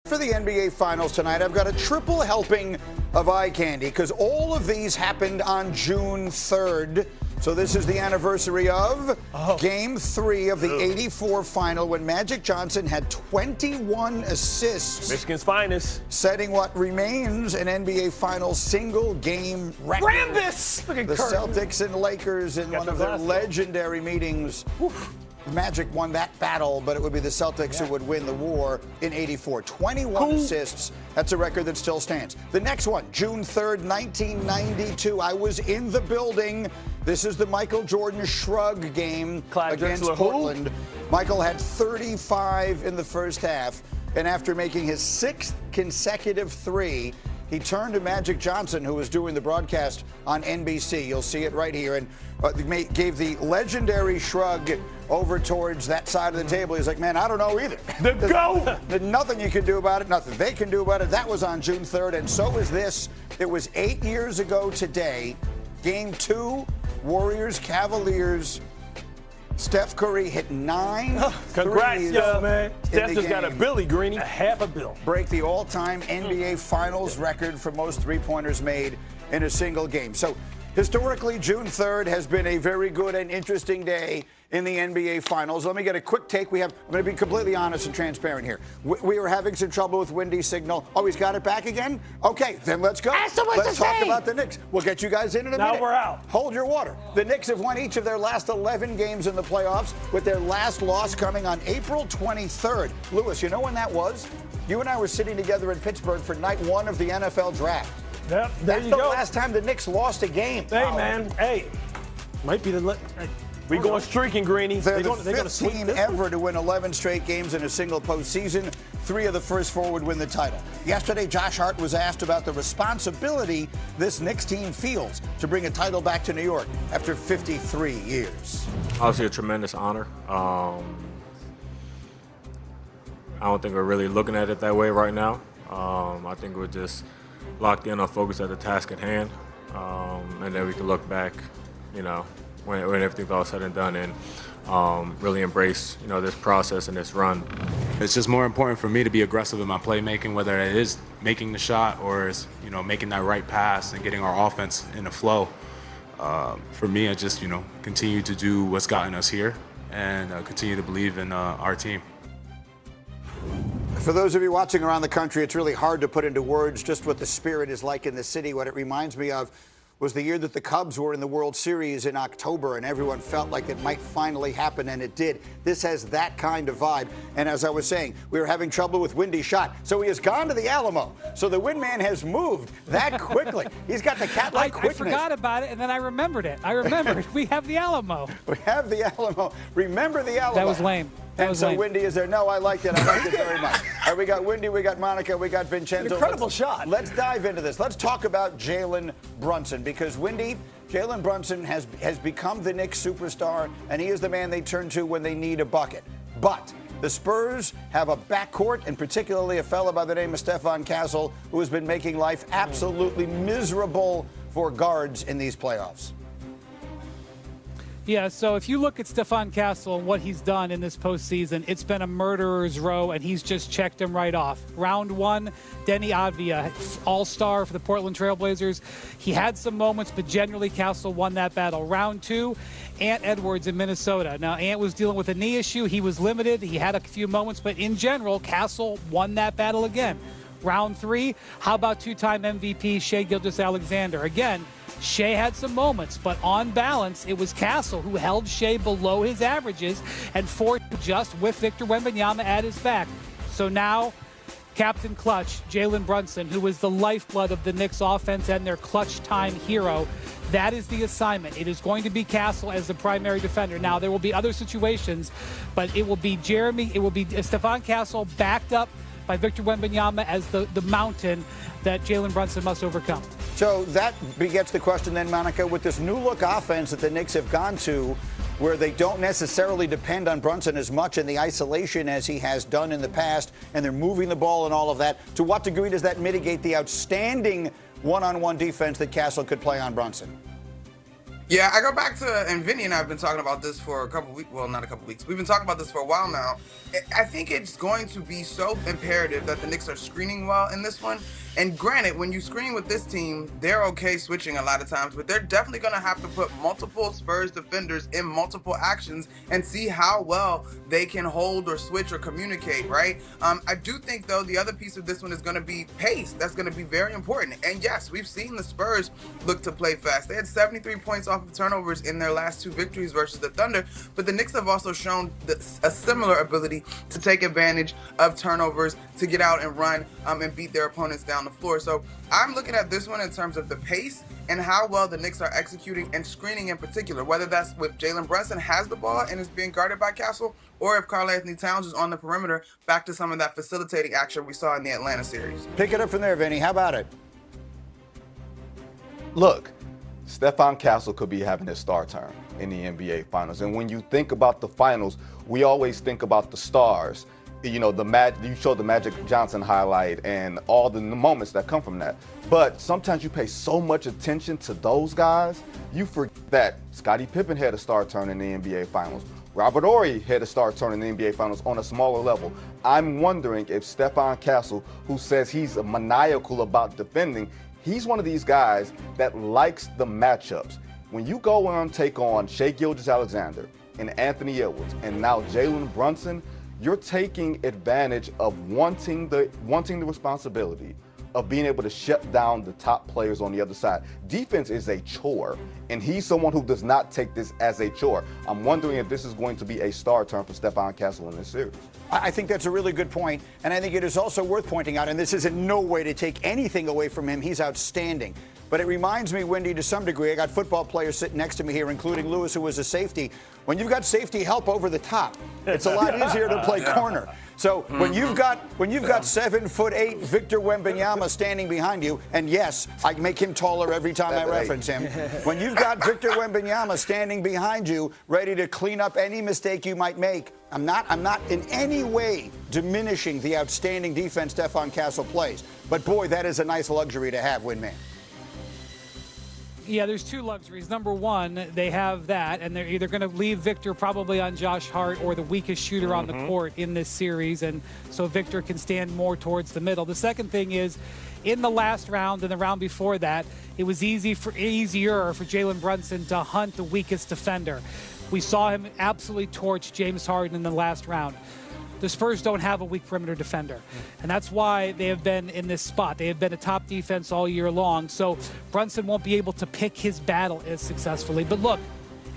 For the NBA Finals tonight, I've got a triple helping of eye candy because all of these happened on June 3rd. So this is the anniversary of Game 3 of the '84 final when Magic Johnson had 21 assists. Michigan's finest. Setting what remains an NBA Finals single-game record. Rambus! The Celtics and Lakers in one of their legendary meetings. Oof. Magic won that battle, but it would be the Celtics who would win the war in '84. 21 assists. That's a record that still stands. The next one, June 3rd, 1992. I was in the building. This is the Michael Jordan shrug game against Portland. Michael had 35 in the first half, and after making his 6th consecutive three, he turned to Magic Johnson, who was doing the broadcast on NBC. You'll see it right here. And gave the legendary shrug over towards that side of the table. He's like, man, I don't know either. The GOAT! There's nothing you can do about it, nothing they can do about it. That was on June 3rd, and so is this. It was 8 years ago today. Game 2, Warriors-Cavaliers. Steph Curry hit 9 Congrats, threes. yo, man. Steph just got a game. Billy Greeny. A half a bill. Break the all-time NBA Finals record for most three-pointers made in a single game. So historically, June 3rd has been a very good and interesting day in the NBA Finals. Let me get a quick take. I'm going to be completely honest and transparent here. We were having some trouble with Windy's signal. Oh, he's got it back again? Okay, then let's go. Let's talk about the Knicks. We'll get you guys in a minute. Now we're out. Hold your water. The Knicks have won each of their last 11 games in the playoffs, with their last loss coming on April 23rd. Lewis, you know when that was? You and I were sitting together in Pittsburgh for night 1 of the NFL draft. Yep, That's the last time the Knicks lost a game. Hey, man. Hey. Might be the... We going streaking, Greeny. They're the 5th team ever to win 11 straight games in a single postseason. 3 of the first 4 would win the title. Yesterday, Josh Hart was asked about the responsibility this Knicks team feels to bring a title back to New York after 53 years. Obviously a tremendous honor. I don't think we're really looking at it that way right now. I think we're just locked in on focus at the task at hand. And then we can look back, you know, when everything's all said and done, and really embrace, you know, this process and this run. It's just more important for me to be aggressive in my playmaking, whether it is making the shot or is, you know, making that right pass and getting our offense in the flow. For me, I just, you know, continue to do what's gotten us here and continue to believe in our team. For those of you watching around the country, it's really hard to put into words just what the spirit is like in the city. What it reminds me of was the year that the Cubs were in the World Series in October, and everyone felt like it might finally happen, and it did. This has that kind of vibe. And as I was saying, we were having trouble with Windy's shot, so he has gone to the Alamo. So the Windman has moved that quickly. He's got the cat-like quickness. I forgot about it, and then I remembered it. We have the Alamo. We have the Alamo. Remember the Alamo. That was lame. And so Windy is there. No, I liked it. I liked it very much. All right, we got Windy, we got Monica, we got Vincenzo. Incredible shot. Let's dive into this. Let's talk about Jalen Brunson, because Windy, Jalen Brunson has become the Knicks superstar, and he is the man they turn to when they need a bucket. But the Spurs have a backcourt, and particularly a fella by the name of Stephon Castle, who has been making life absolutely miserable for guards in these playoffs. Yeah, so if you look at Stephon Castle and what he's done in this postseason, it's been a murderer's row, and he's just checked him right off. Round 1, Denny Avdia, all-star for the Portland Trailblazers. He had some moments, but generally Castle won that battle. Round 2, Ant Edwards in Minnesota. Now, Ant was dealing with a knee issue. He was limited. He had a few moments, but in general, Castle won that battle again. Round 3, how about two-time MVP Shai Gilgeous-Alexander? Again, Shai had some moments, but on balance, it was Castle who held Shai below his averages and forced just with Victor Wembanyama at his back. So now, Captain Clutch, Jalen Brunson, who was the lifeblood of the Knicks offense and their clutch time hero, that is the assignment. It is going to be Castle as the primary defender. Now, there will be other situations, but it will be Stephon Castle backed up by Victor Wembanyama as the mountain that Jalen Brunson must overcome. So that begets the question then, Monica, with this new look offense that the Knicks have gone to, where they don't necessarily depend on Brunson as much in the isolation as he has done in the past, and they're moving the ball and all of that. To what degree does that mitigate the outstanding one-on-one defense that Castle could play on Brunson? Yeah, I go back to, and Vinny and I have been talking about this for a couple weeks. Well, not a couple weeks. We've been talking about this for a while now. I think it's going to be so imperative that the Knicks are screening well in this one. And granted, when you screen with this team, they're okay switching a lot of times, but they're definitely going to have to put multiple Spurs defenders in multiple actions and see how well they can hold or switch or communicate, right? I do think, though, the other piece of this one is going to be pace. That's going to be very important. And yes, we've seen the Spurs look to play fast. They had 73 points off of turnovers in their last 2 victories versus the Thunder, but the Knicks have also shown a similar ability to take advantage of turnovers, to get out and run and beat their opponents down the floor. So I'm looking at this one in terms of the pace and how well the Knicks are executing and screening in particular, whether that's with Jalen Brunson has the ball and is being guarded by Castle, or if Karl-Anthony Towns is on the perimeter, back to some of that facilitating action we saw in the Atlanta series. Pick it up from there, Vinny. How about it? Look, Stephon Castle could be having his star turn in the NBA Finals. And when you think about the finals, we always think about the stars. You know, you showed the Magic Johnson highlight and all the moments that come from that. But sometimes you pay so much attention to those guys, you forget that Scottie Pippen had a star turn in the NBA Finals. Robert Horry had a star turn in the NBA Finals on a smaller level. I'm wondering if Stephon Castle, who says he's maniacal about defending, he's one of these guys that likes the matchups. When you go and take on Shai Gilgeous-Alexander and Anthony Edwards and now Jalen Brunson, you're taking advantage of wanting the responsibility of being able to shut down the top players on the other side. Defense is a chore, and he's someone who does not take this as a chore. I'm wondering if this is going to be a star turn for Stephon Castle in this series. I think that's a really good point, and I think it is also worth pointing out, and this is in no way to take anything away from him. He's outstanding. But it reminds me, Wendy, to some degree, I got football players sitting next to me here, including Lewis, who was a safety. When you've got safety help over the top, it's a lot easier to play corner. So when you've got 7'8" Victor Wembanyama standing behind you, and yes, I make him taller every time I reference him. When you've got Victor Wembanyama standing behind you, ready to clean up any mistake you might make, I'm not in any way diminishing the outstanding defense Stephon Castle plays. But boy, that is a nice luxury to have, Windman. Yeah, there's 2 luxuries. Number one, they have that, and they're either going to leave Victor probably on Josh Hart or the weakest shooter on the court in this series, and so Victor can stand more towards the middle. The second thing is, in the last round and the round before that, it was easier for Jalen Brunson to hunt the weakest defender. We saw him absolutely torch James Harden in the last round. The Spurs don't have a weak perimeter defender, and that's why they have been in this spot. They have been a top defense all year long, so Brunson won't be able to pick his battle as successfully. But look,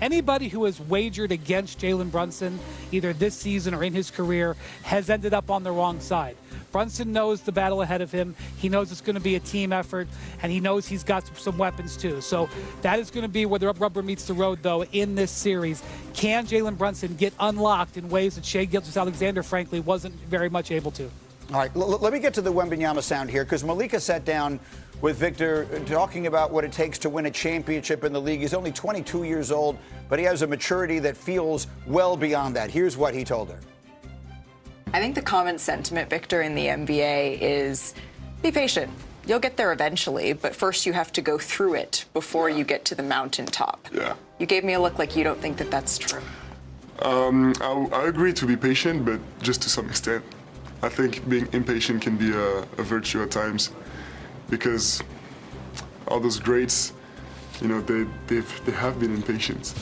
anybody who has wagered against Jalen Brunson, either this season or in his career, has ended up on the wrong side. Brunson knows the battle ahead of him. He knows it's going to be a team effort, and he knows he's got some weapons too. So that is going to be where the rubber meets the road, though, in this series. Can Jalen Brunson get unlocked in ways that Shai Gilgeous-Alexander, frankly, wasn't very much able to? All right, let me get to the Wembanyama sound here, because Malika sat down with Victor talking about what it takes to win a championship in the league. He's only 22 years old, but he has a maturity that feels well beyond that. Here's what he told her. I think the common sentiment, Victor, in the NBA is be patient. You'll get there eventually, but first you have to go through it before you get to the mountaintop. Yeah. You gave me a look like you don't think that that's true. I agree to be patient, but just to some extent. I think being impatient can be a virtue at times, because all those greats, you know, they have been impatient.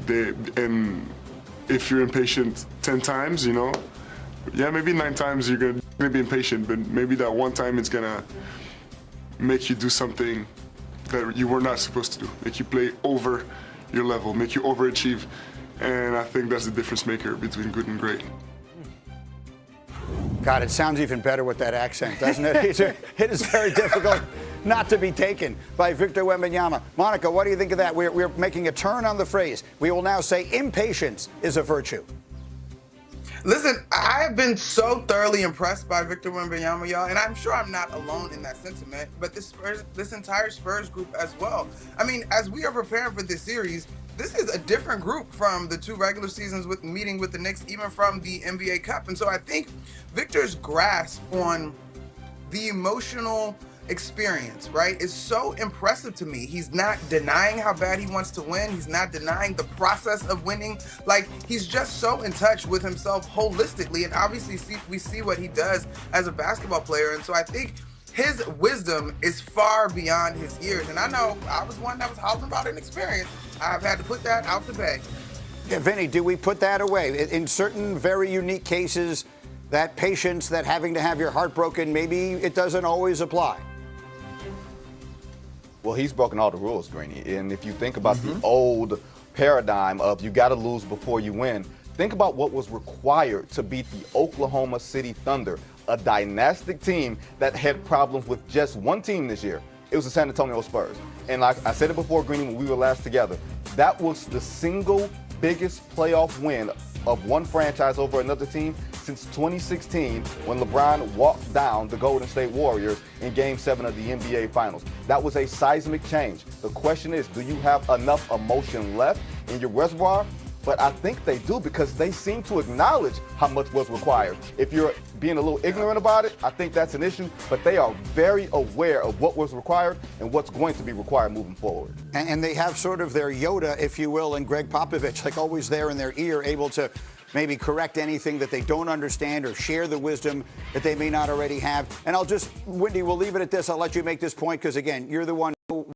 And if you're impatient 10 times, you know, yeah, maybe 9 times you're gonna be impatient, but maybe that one time it's gonna make you do something that you were not supposed to do, make you play over your level, make you overachieve. And I think that's the difference maker between good and great. God, it sounds even better with that accent, doesn't it? It is very difficult not to be taken by Victor Wembanyama. Monica, what do you think of that? We're making a turn on the phrase. We will now say impatience is a virtue. Listen, I have been so thoroughly impressed by Victor Wembanyama, y'all, and I'm sure I'm not alone in that sentiment, but this entire Spurs group as well. I mean, as we are preparing for this series, this is a different group from the 2 regular seasons with meeting with the Knicks, even from the NBA Cup. And so I think Victor's grasp on the emotional experience, right, is so impressive to me. He's not denying how bad he wants to win. He's not denying the process of winning. Like, he's just so in touch with himself holistically, and obviously we see what he does as a basketball player. And so I think his wisdom is far beyond his years. And I know I was one that was hollering about inexperience. I've had to put that out the bag. Yeah, Vinny, do we put that away? In certain very unique cases, that patience, that having to have your heart broken, maybe it doesn't always apply. Well, he's broken all the rules, Greeny. And if you think about the old paradigm of you got to lose before you win, think about what was required to beat the Oklahoma City Thunder, a dynastic team that had problems with just one team this year. It was the San Antonio Spurs. And like I said it before, Greeny, when we were last together, that was the single biggest playoff win of one franchise over another team since 2016, when LeBron walked down the Golden State Warriors in Game 7 of the NBA Finals. That was a seismic change. The question is, do you have enough emotion left in your reservoir? But I think they do, because they seem to acknowledge how much was required. If you're being a little ignorant about it, I think that's an issue, but they are very aware of what was required and what's going to be required moving forward. And they have sort of their Yoda, if you will, and Greg Popovich, like always there in their ear, able to maybe correct anything that they don't understand or share the wisdom that they may not already have. And I'll just, Wendy, we'll leave it at this. I'll let you make this point because, again, you're the one who